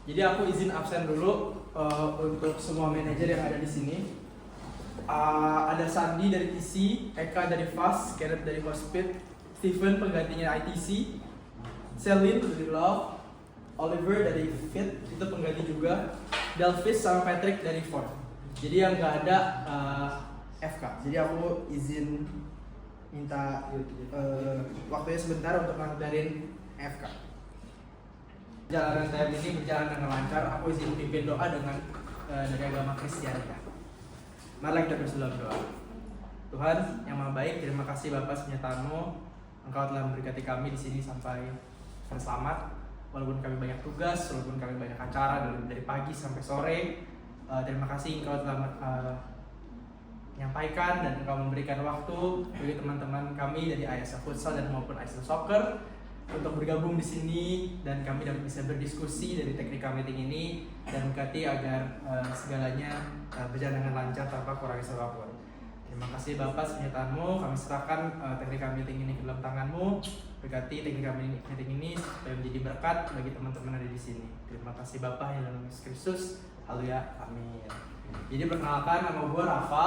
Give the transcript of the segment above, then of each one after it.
Jadi aku izin absen dulu untuk semua manajer yang ada di sini. Ada Sandi dari TC, Eka dari FAST, Kenneth dari Hospit, Steven penggantinya ITC, Celine dari Love, Oliver dari Fit itu pengganti juga, Delvis sama Patrick dari Ford. Jadi yang nggak ada FK. Jadi aku izin minta waktunya sebentar untuk ngajarin FK. Jalanan saya ini berjalan dengan lancar. Aku izin pimpin doa dengan dari agama Kristiani. Mari kita berdoa. Tuhan yang Maha Baik, terima kasih Bapak senyata-Mu. Engkau telah memberkati kami di sini sampai selamat. Walaupun kami banyak tugas, walaupun kami banyak acara dari pagi sampai sore, terima kasih Engkau telah menyampaikan dan Engkau memberikan waktu bagi teman-teman kami dari ISA Futsal dan maupun ISA Soccer untuk bergabung di sini, dan kami dapat bisa berdiskusi dari Teknika Meeting ini dan berkati agar segalanya berjalan dengan lancar tanpa kurang apapun. Terima kasih Bapak senyata-Mu. Kami serahkan Teknika Meeting ini ke dalam tangan-Mu. Berkati Teknika Meeting ini supaya menjadi berkat bagi teman-teman ada di sini. Terima kasih Bapak yang dalam Yesus Kristus. Haleluya, amin. Jadi perkenalkan, nama gue Rafa.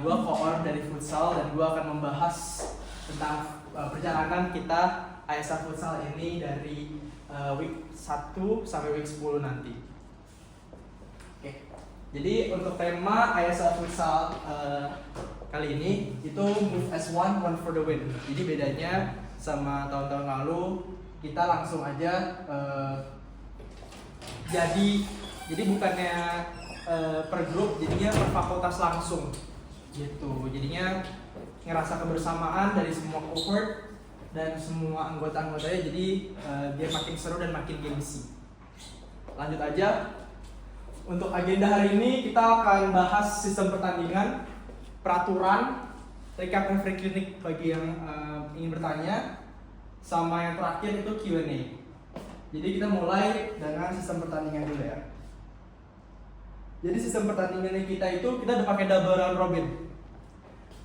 Gue co-owner dari Futsal dan gue akan membahas tentang perjalanan kita ISA Futsal ini dari week 1 sampai week 10 nanti. Oke. Jadi untuk tema ISA Futsal kali ini itu move as one for the win. Jadi bedanya sama tahun-tahun lalu, kita langsung aja jadi bukannya per grup, jadinya per fakultas langsung gitu. Jadinya ngerasa kebersamaan dari semua cohort dan semua anggota-anggotanya, jadi biar makin seru dan makin gengsi. Lanjut aja. Untuk agenda hari ini kita akan bahas sistem pertandingan, peraturan, recap and free clinic bagi yang ingin bertanya, sama yang terakhir itu Q&A. Jadi kita mulai dengan sistem pertandingan dulu ya. Jadi sistem pertandingan kita itu kita udah pakai double round robin.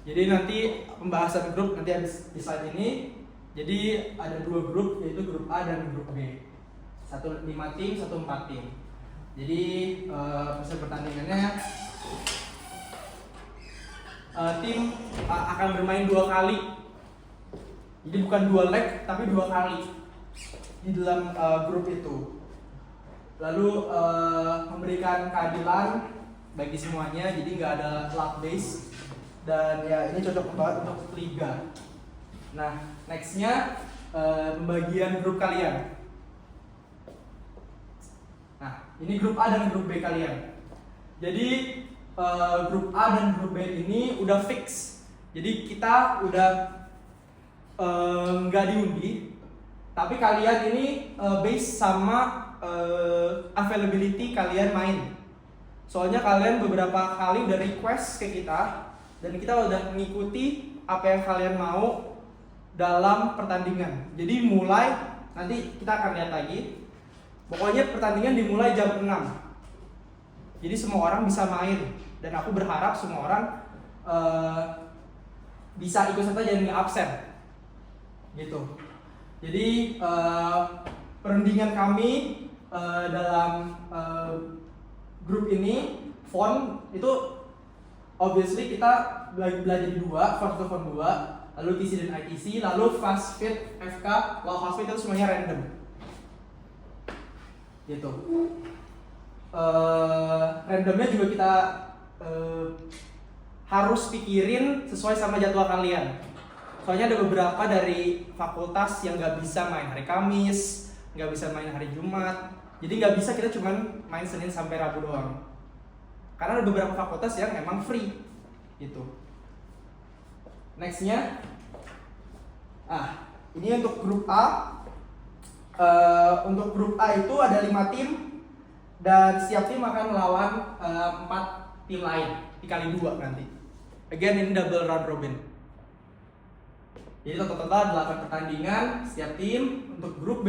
Jadi nanti pembahasan grup nanti habis di slide ini. Jadi ada 2 grup, yaitu grup A dan grup B. 5 tim, 4 tim. Jadi proses pertandingannya tim akan bermain 2 kali. Jadi bukan 2 leg tapi 2 kali di dalam grup itu. Lalu memberikan keadilan bagi semuanya, jadi nggak ada luck base, dan ya ini cocok banget untuk liga. Nah, nextnya pembagian grup kalian. Nah, ini grup A dan grup B kalian. Jadi grup A dan grup B ini udah fix. Jadi kita udah nggak diundi, tapi kalian ini based sama availability kalian main. Soalnya kalian beberapa kali udah request ke kita dan kita udah mengikuti apa yang kalian mau dalam pertandingan. Jadi mulai nanti kita akan lihat lagi. Pokoknya pertandingan dimulai jam 6. Jadi semua orang bisa main dan aku berharap semua orang bisa ikut serta jangan nggak absen. Gitu. Jadi perundingan kami dalam grup ini font itu obviously kita belajar di 2, font 1, font 2. Lalu TC dan ITC, lalu Fast Fit, FK, lalu Fast Fit itu semuanya random. Gitu. Randomnya juga kita harus pikirin sesuai sama jadwal kalian. Soalnya ada beberapa dari fakultas yang nggak bisa main hari Kamis, nggak bisa main hari Jumat. Jadi nggak bisa kita cuman main Senin sampai Rabu doang. Karena ada beberapa fakultas yang emang free, gitu. Nextnya, ini untuk grup A. Untuk grup A itu ada 5 tim dan setiap tim akan melawan 4 tim lain dikali 2 nanti. Again ini double round robin. Jadi total 8 pertandingan setiap tim. Untuk grup B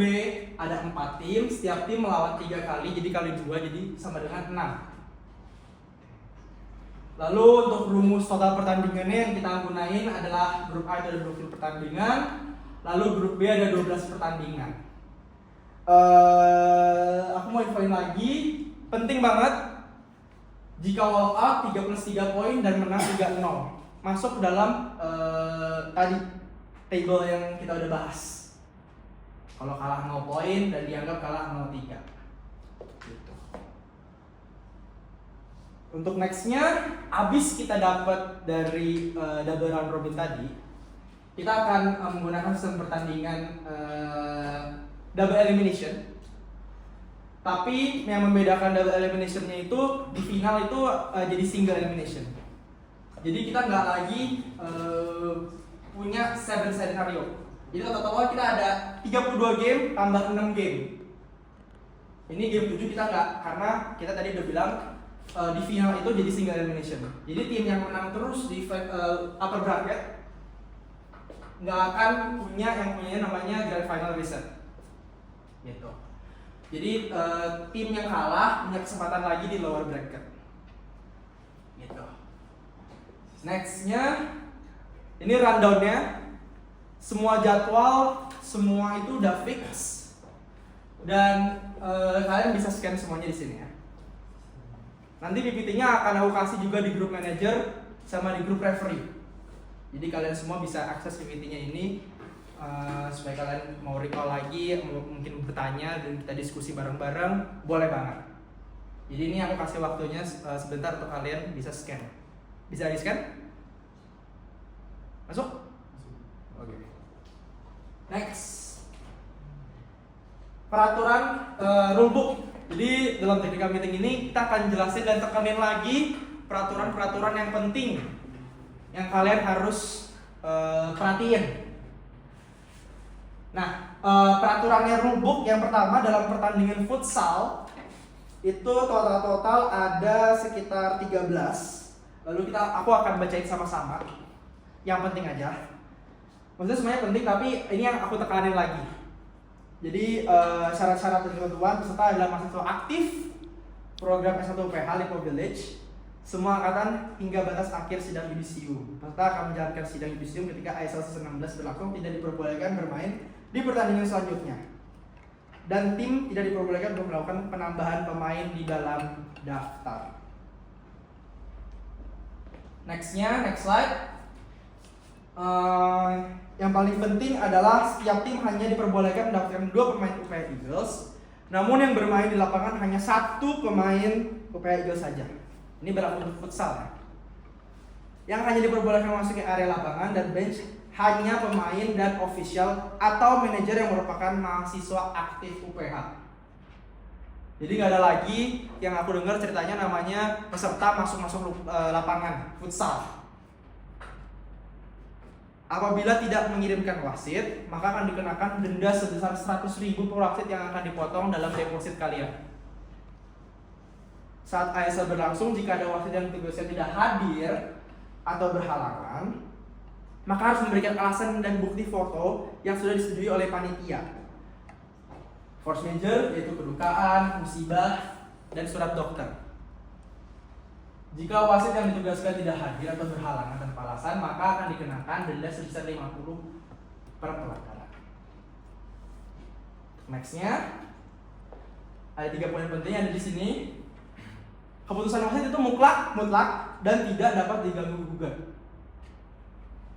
ada 4 tim, setiap tim melawan 3 kali, jadi kali 2 jadi sama dengan 6. Lalu untuk rumus total pertandingannya yang kita gunain adalah grup A itu ada 20 pertandingan, lalu grup B ada 12 pertandingan. Aku mau poin lagi. Penting banget. Jika walk out 3+3 poin dan menang 3-0. Masuk ke dalam tadi table yang kita udah bahas. Kalau kalah 0 poin dan dianggap kalah 0-3. Gitu. Untuk nextnya, abis kita dapat dari double round robin tadi, kita akan menggunakan sistem pertandingan double elimination. Tapi yang membedakan double eliminationnya itu di final itu jadi single elimination. Jadi kita nggak lagi punya 7 scenario. Jadi total kita ada 32 game tambah 6 game. Ini game 7 kita nggak, karena kita tadi udah bilang di final itu jadi single elimination. Jadi tim yang menang terus di upper bracket nggak akan punya yang punya namanya grand final reset. Gitu. Jadi tim yang kalah punya kesempatan lagi di lower bracket. Gitu. Nextnya, ini rundownnya. Semua jadwal, semua itu udah fix. Dan kalian bisa scan semuanya di sini ya. Nanti PPT-nya akan aku kasih juga di grup manager sama di grup referee. Jadi kalian semua bisa akses PPT-nya ini. Supaya kalian mau recall lagi, mungkin bertanya dan kita diskusi bareng-bareng, boleh banget. Jadi ini aku kasih waktunya sebentar untuk kalian bisa scan. Bisa di scan? Masuk? Oke. Next, peraturan rulebook. Jadi dalam technical meeting ini kita akan jelasin dan tekanin lagi peraturan-peraturan yang penting yang kalian harus perhatiin. Nah, peraturannya rulebook yang pertama dalam pertandingan futsal itu total ada sekitar 13. Lalu aku akan bacain sama-sama. Yang penting aja. Maksudnya semuanya penting, tapi ini yang aku tekanin lagi. Jadi syarat-syarat dan ketentuan peserta adalah mahasiswa aktif program S1 UPH Lipo Village, semua angkatan hingga batas akhir sidang yudisium. Peserta akan menjalankan sidang yudisium ketika ISL 19 berlangsung, tidak diperbolehkan bermain di pertandingan selanjutnya. Dan tim tidak diperbolehkan untuk melakukan penambahan pemain di dalam daftar. Nextnya, next slide. Yang paling penting adalah setiap tim hanya diperbolehkan mendaftarkan 2 pemain UPH Eagles. Namun yang bermain di lapangan hanya 1 pemain UPH Eagles saja. Ini berlaku untuk futsal ya. Yang hanya diperbolehkan masuk ke area lapangan dan bench hanya pemain dan official atau manajer yang merupakan mahasiswa aktif UPH. Jadi nggak ada lagi yang aku dengar ceritanya namanya peserta masuk lapangan futsal. Apabila tidak mengirimkan wasit, maka akan dikenakan denda sebesar 100.000 per wasit yang akan dipotong dalam deposit kalian. Saat ISL berlangsung, jika ada wasit yang tugasnya tidak hadir atau berhalangan, maka harus memberikan alasan dan bukti foto yang sudah disetujui oleh panitia. Force majeure yaitu kedukaan, musibah, dan surat dokter. Jika wasit yang ditugaskan tidak hadir atau berhalangan tanpa alasan, maka akan dikenakan denda sebesar 50 per pelanggaran. Nextnya, ada 3 poin penting yang ada di sini. Keputusan wasit itu mutlak dan tidak dapat diganggu-gugat.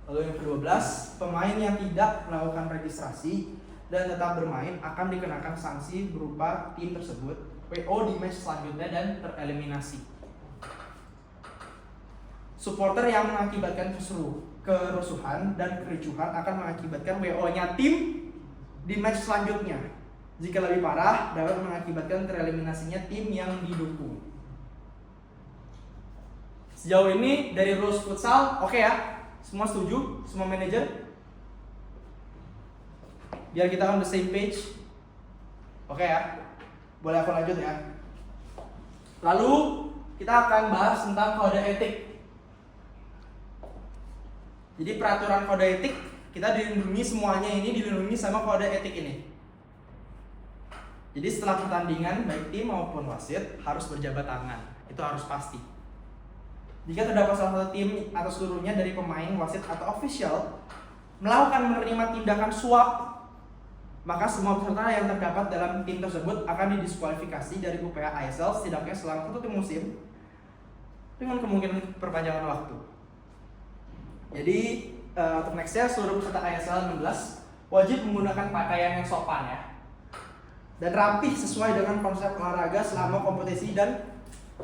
Lalu yang ke-12, pemain yang tidak melakukan registrasi dan tetap bermain akan dikenakan sanksi berupa tim tersebut WO di match selanjutnya dan tereliminasi. Supporter yang mengakibatkan kerusuhan dan kericuhan akan mengakibatkan WO-nya tim di match selanjutnya. Jika lebih parah, dapat mengakibatkan tereliminasinya tim yang didukung. Sejauh ini dari rules futsal, oke ya? Semua setuju? Semua manajer? Biar kita on the same page. Oke ya? Boleh aku lanjut ya? Lalu kita akan bahas tentang kode etik. Jadi peraturan kode etik kita dilindungi, semuanya ini dilindungi sama kode etik ini. Jadi setelah pertandingan baik tim maupun wasit harus berjabat tangan. Itu harus pasti. Jika terdapat salah satu tim atau seluruhnya dari pemain, wasit atau official melakukan menerima tindakan suap maka semua peserta yang terdapat dalam tim tersebut akan didiskualifikasi dari UPH ISL setidaknya selama 1 musim dengan kemungkinan perpanjangan waktu. Jadi untuk nextnya, seluruh peserta ISL 16 wajib menggunakan pakaian yang sopan ya dan rapih sesuai dengan konsep olahraga selama kompetisi dan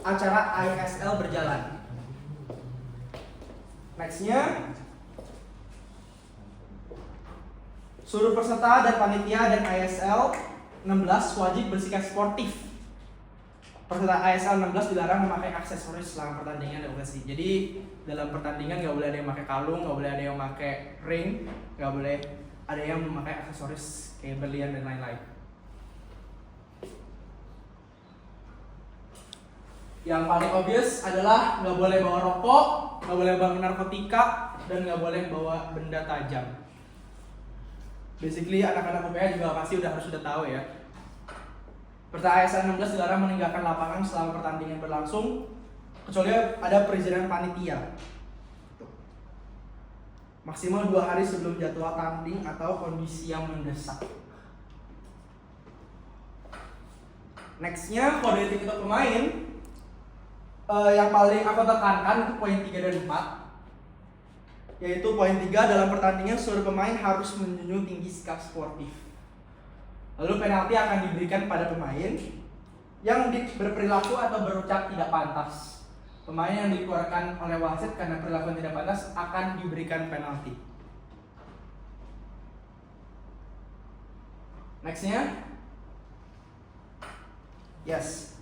acara ISL berjalan. Nextnya, seluruh peserta dan panitia dan ISL 16 wajib bersikap sportif. Peserta ISL 16 dilarang memakai aksesoris selama pertandingan dan kompetisi. Jadi dalam pertandingan nggak boleh ada yang pakai kalung, nggak boleh ada yang pakai ring, nggak boleh ada yang memakai aksesoris kayak berlian dan lain-lain. Yang paling obvious adalah nggak boleh bawa rokok, nggak boleh bawa narkotika, dan nggak boleh bawa benda tajam. Basically anak-anak UPH juga pasti harus tahu ya. Peserta ISL 16 dilarang meninggalkan lapangan selama pertandingan berlangsung kecuali ada perizinan panitia. Maksimal 2 hari sebelum jadwal tanding atau kondisi yang mendesak. Nextnya, kode etik untuk pemain. Yang paling aku tekankan itu poin 3 dan 4. Yaitu poin 3, dalam pertandingan seluruh pemain harus menjunjung tinggi sikap sportif. Lalu penalti akan diberikan pada pemain yang berperilaku atau berucap tidak pantas. Pemain yang dikeluarkan oleh wasit karena perilaku yang tidak pantas akan diberikan penalti. Nextnya, yes.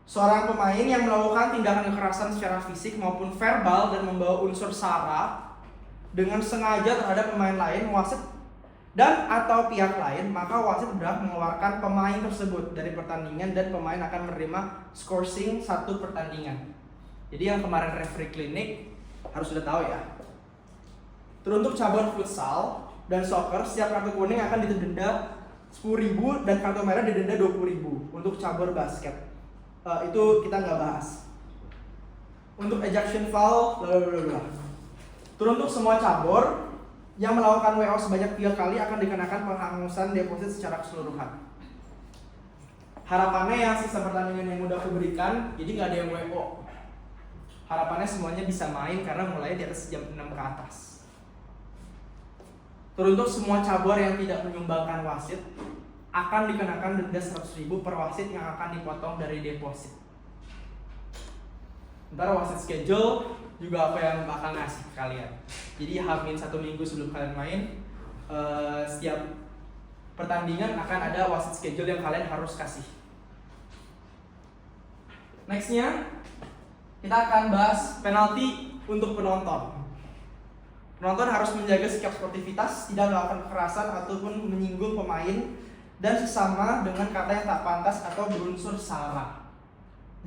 Seorang pemain yang melakukan tindakan kekerasan secara fisik maupun verbal dan membawa unsur sara dengan sengaja terhadap pemain lain, wasit dan atau pihak lain, maka wasit berhak mengeluarkan pemain tersebut dari pertandingan dan pemain akan menerima scoring 1 pertandingan. Jadi yang kemarin referee klinik harus sudah tahu ya. Teruntuk cabang futsal dan soccer, setiap kartu kuning akan didenda 10.000 dan kartu merah didenda 20.000. Untuk cabur basket itu kita nggak bahas. Untuk ejection foul, teruntuk semua cabur yang melakukan WO sebanyak 3 kali akan dikenakan penghangusan deposit secara keseluruhan. Harapannya yang sistem pertandingan yang udah aku berikan, jadi nggak ada yang WO. Harapannya semuanya bisa main karena mulai di atas jam 6 ke atas. Teruntuk semua cabur yang tidak menyumbangkan wasit akan dikenakan denda 100.000 per wasit yang akan dipotong dari deposit. Ntar wasit schedule juga apa yang bakal ngasih ke kalian. Jadi hamin 1 minggu sebelum kalian main, setiap pertandingan akan ada wasit schedule yang kalian harus kasih. Nextnya, kita akan bahas penalti untuk penonton. Penonton harus menjaga sikap sportivitas, tidak melakukan kekerasan ataupun menyinggung pemain dan sesama dengan kata yang tak pantas atau berunsur sara.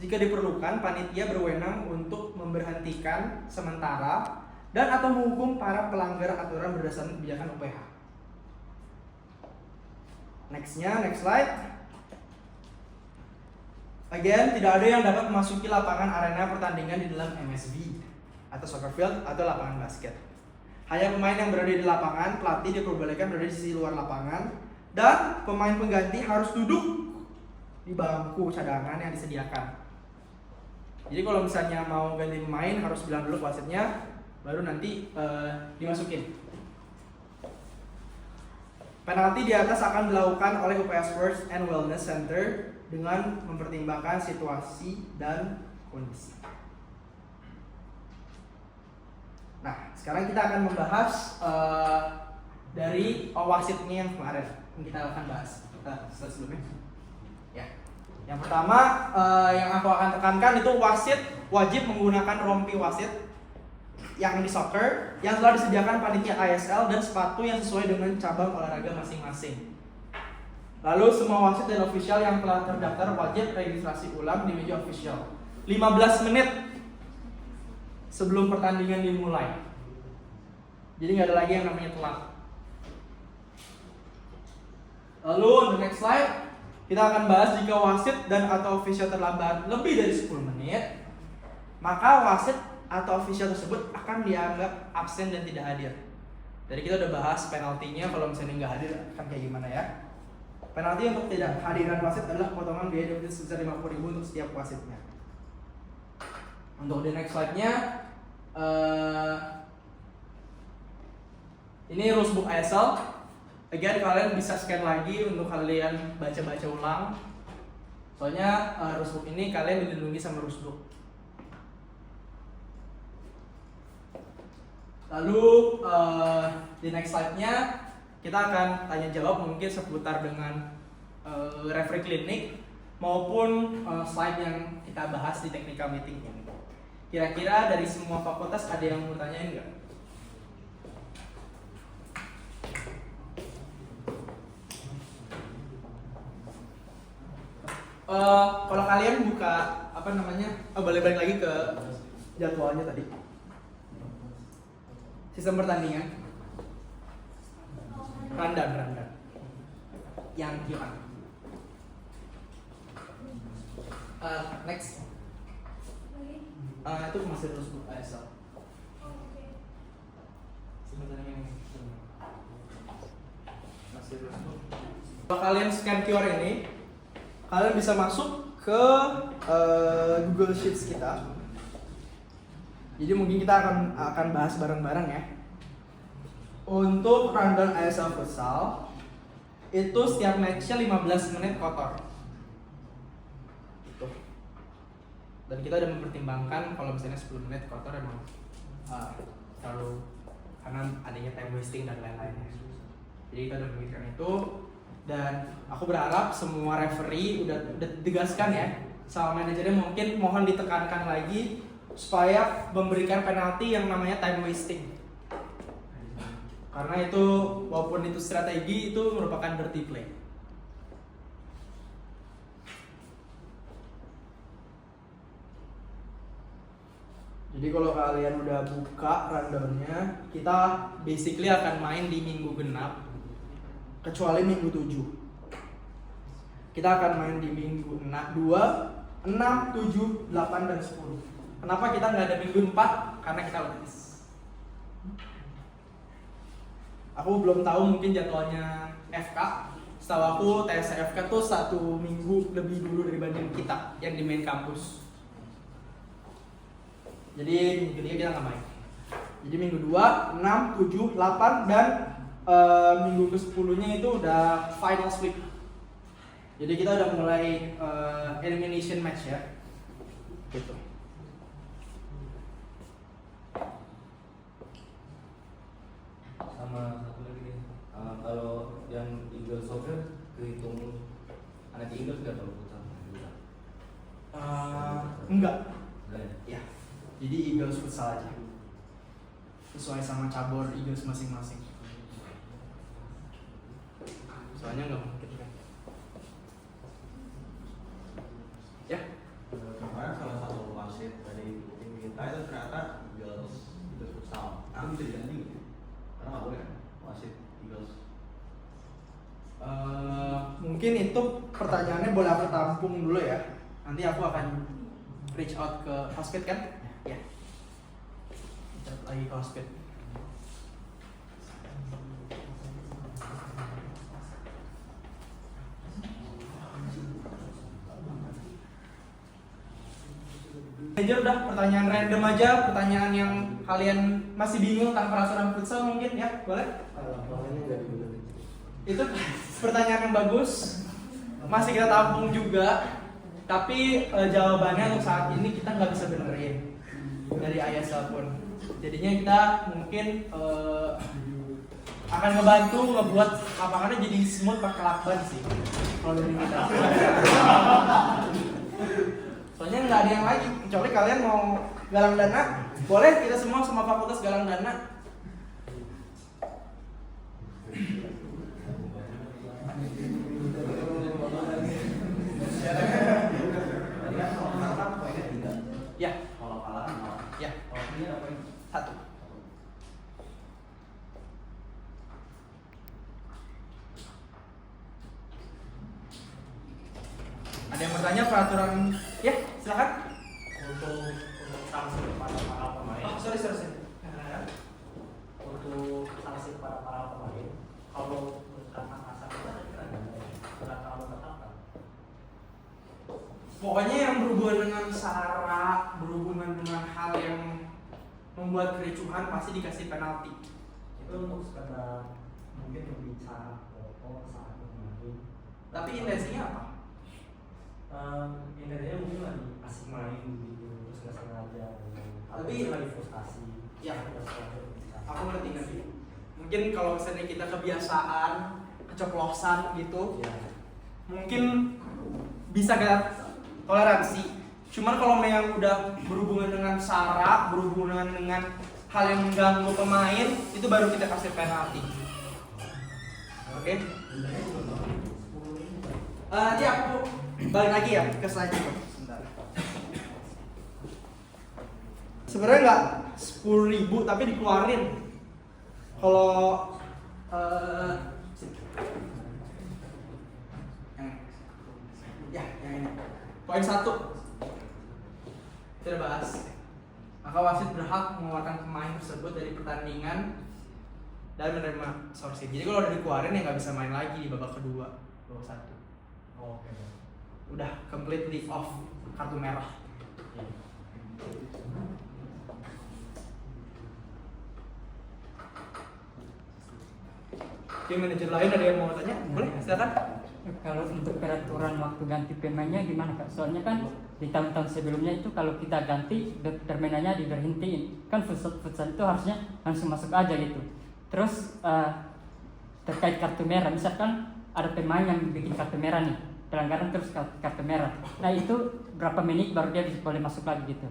Jika diperlukan, panitia berwenang untuk memberhentikan sementara dan atau menghukum para pelanggar aturan berdasarkan kebijakan UPH. Nextnya, next slide. Again, tidak ada yang dapat memasuki lapangan arena pertandingan di dalam MSB atau soccer field atau lapangan basket. Hanya pemain yang berada di lapangan, pelatih diperbolehkan berada di sisi luar lapangan, dan pemain pengganti harus duduk di bangku cadangan yang disediakan. Jadi kalau misalnya mau ganti pemain harus bilang dulu ke wasitnya, baru nanti dimasukin. Penalti di atas akan dilakukan oleh UPH Sports and Wellness Center dengan mempertimbangkan situasi dan kondisi. Nah, sekarang kita akan membahas dari wasitnya yang kemarin yang kita akan bahas. Sebelumnya. Ya. Yang pertama yang aku akan tekankan itu wasit wajib menggunakan rompi wasit yang di soccer yang telah disediakan panitia ISL dan sepatu yang sesuai dengan cabang olahraga masing-masing. Lalu semua wasit dan official yang telah terdaftar wajib registrasi ulang di meja official 15 menit sebelum pertandingan dimulai. Jadi nggak ada lagi yang namanya telat. Lalu untuk next slide, kita akan bahas jika wasit dan atau official terlambat lebih dari 10 menit, maka wasit atau official tersebut akan dianggap absen dan tidak hadir. Jadi kita udah bahas penaltinya kalau misalnya nggak hadir akan kayak gimana ya. Penalti untuk tidak hadiran wasit adalah potongan biaya deposit sebesar 50.000 untuk setiap wasitnya. Untuk the next slide-nya, ini rules book ISL. Again, kalian bisa scan lagi untuk kalian baca-baca ulang. Soalnya rules book ini kalian dilindungi sama rules book. Lalu di next slide-nya kita akan tanya jawab mungkin seputar dengan referee klinik maupun slide yang kita bahas di technical meeting ini. Kira-kira dari semua fakultas ada yang mau tanyain nggak? Kalau kalian buka apa namanya, balik lagi ke jadwalnya tadi. Sistem pertandingan, rundown, yang QR. Next. Itu masih terus buka ISL. Masih terus. Kalau kalian scan QR ini, kalian bisa masuk ke Google Sheets kita. Jadi mungkin kita akan bahas bareng-bareng ya. Untuk rundown ISL futsal itu setiap matchnya 15 menit kotor. Gitu. Dan kita udah mempertimbangkan kalau misalnya 10 menit kotor emang terlalu, karena adanya time wasting dan lain-lainnya. Jadi kita udah memikirkan itu, dan aku berharap semua referee udah ditegaskan ya sama manajernya, mungkin mohon ditekankan lagi supaya memberikan penalti yang namanya time wasting. Karena itu walaupun itu strategi, itu merupakan dirty play. Jadi kalau kalian udah buka rundownnya, kita basically akan main di minggu genap kecuali minggu 7. Kita akan main di minggu 2, 6, 7, 8, dan 10. Kenapa kita nggak ada minggu 4? Karena kita UTS. Aku belum tahu mungkin jadwalnya FK. Setahu aku TS FK tuh 1 minggu lebih dulu dibanding kita yang di main kampus. Jadi minggu 3 kita nggak main. Jadi minggu 2, 6, 7, 8, dan minggu ke-10-nya itu udah final split. Jadi kita udah mulai elimination match ya. Gitu. Sama satu lagi nih, kalau yang Eagle Soccer kehitung anak Eagle nggak kalau futsal? Enggak. Enggak ya? Ya. Jadi Eagles futsal aja. Sesuai sama cabur Eagles masing-masing. Soalnya nggak mungkin kan. Ya. Kemarin salah satu wasit dari tim kita itu ternyata Eagles futsal. Itu bisa diganti nggak? Karena nggak boleh kan wasit Eagles. Mungkin itu pertanyaannya boleh aku tampung dulu ya. Nanti aku akan reach out ke Hospit kan? Ya. Chat lagi ke Hospit. Aja udah pertanyaan random aja, pertanyaan yang kalian masih bingung tentang peraturan futsal mungkin ya, boleh? Itu pertanyaan yang bagus, masih kita tampung juga, tapi jawabannya untuk saat ini kita nggak bisa benerin dari ISL pun. Jadinya kita mungkin akan ngebantu ngebuat lapangannya jadi smooth pakai lakban sih kalau dari kita. Soalnya nggak ada yang lagi, kecuali kalian mau galang dana, boleh kita semua fakultas galang dana. Ya. Kalau kalah kan mau. Ya. Kalau ini apa ini? 1. Ada yang bertanya peraturan? Ya, silakan. Untuk sanksi kepada para pemain. Oh, sorry. Untuk sanksi kepada para pemain. Kalau tentang asal kita kira sudah terlalu tetapkan. Pokoknya yang berhubungan dengan sara, berhubungan dengan hal yang membuat kericuhan pasti dikasih penalti. Itu untuk sekedar mungkin berbicara pokok saat bermain. Tapi intensinya apa? Intinya mungkin lagi asik main gitu, terus nggak sengaja. Tapi- lagi frustasi. Ya. Nggak sengaja berbicara. Aku ngerti. Mungkin kalau misalnya kita kebiasaan, keceplosan gitu, Ya. mungkin bisa kita toleransi. Cuman kalau yang udah berhubungan dengan sara, berhubungan dengan hal yang mengganggu pemain, itu baru kita kasih penalti. Oke? Nanti aku balik lagi ya ke slide itu. Sebentar. Sebenarnya nggak 10.000 tapi dikeluarin. Kalau yang ini. Poin 1 kita bahas. Maka wasit berhak mengeluarkan pemain tersebut dari pertandingan dan menerima sanksi. Jadi kalau udah dikeluarin ya nggak bisa main lagi di babak kedua, babak 1. Oke. Udah completely off kartu merah. Oke, manajer lain ada yang mau tanya? Boleh, silakan. Kalau untuk peraturan waktu ganti pemainnya gimana Kak? Soalnya kan di tahun-tahun sebelumnya itu kalau kita ganti permainannya diberhentiin. Kan futsal itu harusnya langsung masuk aja gitu. Terus terkait kartu merah, misalkan ada pemain yang bikin kartu merah nih, pelanggaran terus kartu merah. Nah itu berapa menit baru dia boleh masuk lagi gitu?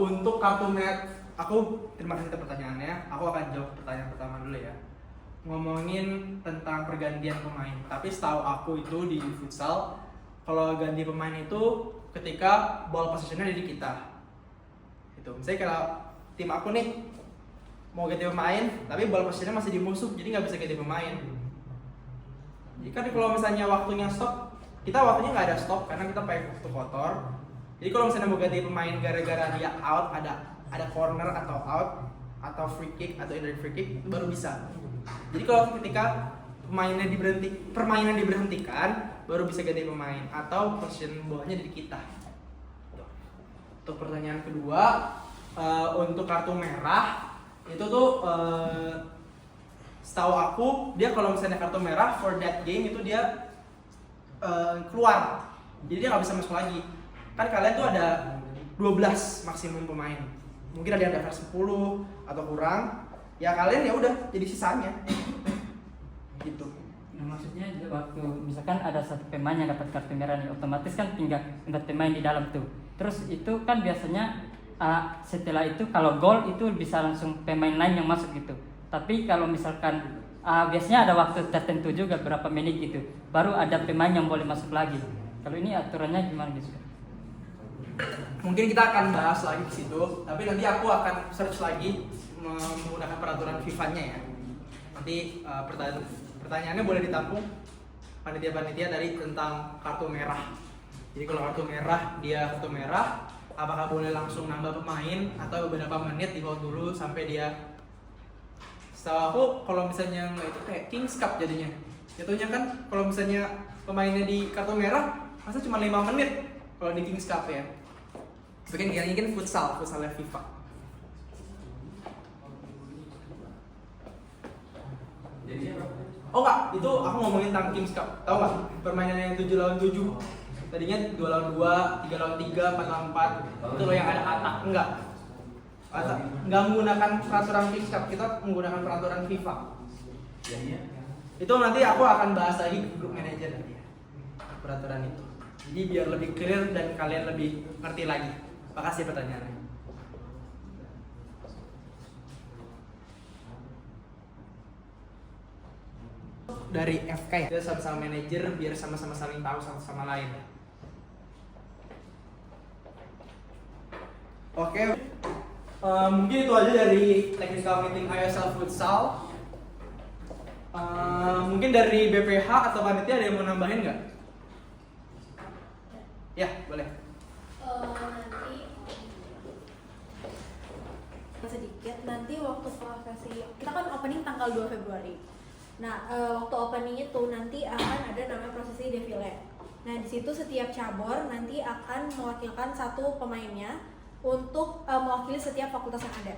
Untuk kartu merah, aku terima kasih atas pertanyaannya. Aku akan jawab pertanyaan pertama dulu ya. Ngomongin tentang pergantian pemain. Tapi setahu aku itu di futsal, kalau ganti pemain itu ketika ball possession-nya ada di kita. Itu. Misalnya kalau tim aku nih mau ganti pemain, tapi ball possession-nya masih di musuh, jadi nggak bisa ganti pemain. Jadi kan kalau misalnya waktunya stop, kita waktunya nggak ada stop karena kita pakai waktu kotor. Jadi kalau misalnya mau ganti pemain gara-gara dia out, ada corner atau out atau free kick atau indirect free kick, itu baru bisa. Jadi kalau ketika permainan diberhentikan, baru bisa ganti pemain atau position bawahnya dari kita. Untuk pertanyaan kedua, untuk kartu merah itu tuh setahu aku dia kalau misalnya kartu merah for that game itu dia keluar, jadi dia nggak bisa masuk lagi. Kan kalian tuh ada 12 maksimum pemain, mungkin ada yang daftar 10 atau kurang, ya kalian ya udah jadi sisanya gitu. Nah, maksudnya waktu misalkan ada satu pemain yang dapat kartu merah nih, otomatis kan tinggal 4 pemain di dalam tuh. Terus itu kan biasanya setelah itu kalau gol itu bisa langsung pemain lain yang masuk gitu. Tapi kalau misalkan biasanya ada waktu tertentu juga berapa menit gitu, baru ada pemain yang boleh masuk lagi. Kalau ini aturannya gimana gitu? Mungkin kita akan bahas lagi di situ, tapi nanti aku akan search lagi menggunakan peraturan FIFA-nya ya. Nanti pertanyaannya boleh ditampung panitia-panitia dari tentang kartu merah. Jadi kalau kartu merah, apakah boleh langsung nambah pemain atau beberapa menit di hold dulu sampai dia. Setahu aku kalau misalnya itu kayak Kings Cup jadinya. Jatuhnya kan kalau misalnya pemainnya di kartu merah, masa cuma 5 menit kalau di Kings Cup ya. Bikin yang ingin futsalnya FIFA. Oh enggak, itu aku ngomongin tentang Kings Cup. Tahu nggak? Permainan yang 7 lawan 7. Tadinya 2 lawan 2, 3 lawan 3, 4 lawan 4. Itu loh yang ada kata. Enggak menggunakan peraturan Kings Cup, kita menggunakan peraturan FIFA. Itu nanti aku akan bahas lagi ke grup manajer nanti ya, peraturan itu. Jadi biar lebih clear dan kalian lebih ngerti lagi. Makasih pertanyaannya. Dari FK ya, kita sama-sama manajer biar sama-sama saling tahu satu sama lain. Oke, mungkin itu aja dari technical meeting ISL Futsal. Mungkin dari BPH atau panitia ada yang mau nambahin nggak? Ya, boleh. Nanti sedikit nanti waktu prosesi kita kan opening tanggal 2 Februari. Nah, waktu opening itu nanti akan ada namanya prosesi defile. Nah, di situ setiap cabur nanti akan mewakilkan satu pemainnya untuk mewakili setiap fakultas yang ada.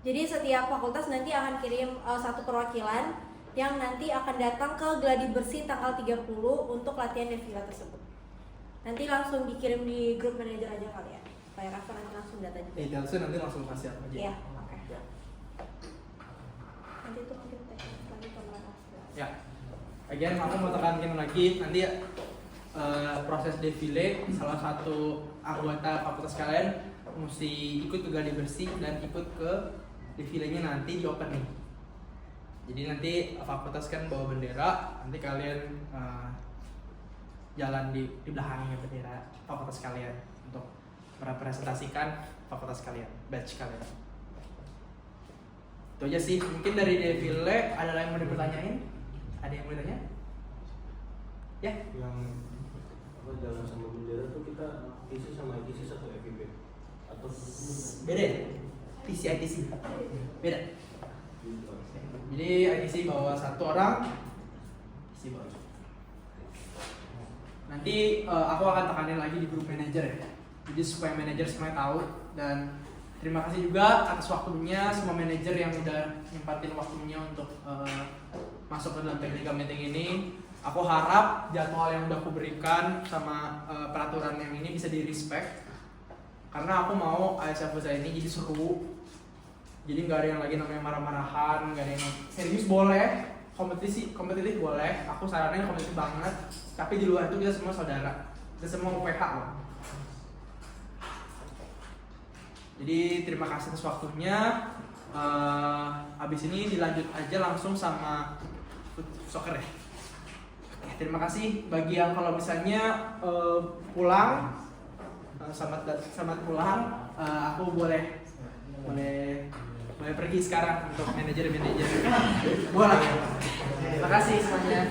Jadi setiap fakultas nanti akan kirim satu perwakilan yang nanti akan datang ke Gladi Bersih tanggal 30 untuk latihan defile tersebut. Nanti langsung dikirim di grup manajer aja kali ya. Supaya Rafa nanti langsung datanya. Detailsnya nanti langsung kasih aku aja. Iya, oke. Nanti itu mungkin teknis lagi pemeran. Ya. Again, aku mau tekankan lagi nanti proses defile salah satu anggota fakultas kalian mesti ikut ke Gladi Bersih dan ikut ke defilenya nanti di opening. Jadi nanti fakultas kan bawa bendera, nanti kalian jalan di belakangnya bendera fakultas kalian untuk merepresentasikan fakultas kalian, batch kalian. Itu aja sih, mungkin dari defile ada yang mau dipertanyain? Ada yang mau ditanya? Ya? Yang apa jalan sama bendera tuh kita isi sama ITC satu FIB atau Beda ya? TC ITC beda. Jadi ITC bawa satu orang, TC bawa. Nanti aku akan tekanin lagi di grup manajer ya. Jadi supaya manajer semuanya tahu. Dan terima kasih juga atas waktunya semua manajer yang udah nyempatin waktunya untuk masuk ke dalam technical meeting ini. Aku harap jadwal yang udah aku berikan sama peraturan yang ini bisa di respect. Karena aku mau ASF Futsal ini jadi seru. Jadi nggak ada yang lagi namanya marah-marahan, nggak ada yang serius boleh, kompetitif boleh. Aku saranin kompetitif banget. Tapi di luar itu kita semua saudara, kita semua UPH loh. Jadi terima kasih atas waktunya. Abis ini dilanjut aja langsung sama soccer ya. Terima kasih bagi yang kalau misalnya pulang, selamat pulang. Aku boleh pergi sekarang untuk manajer. Boleh. Terima kasih semuanya.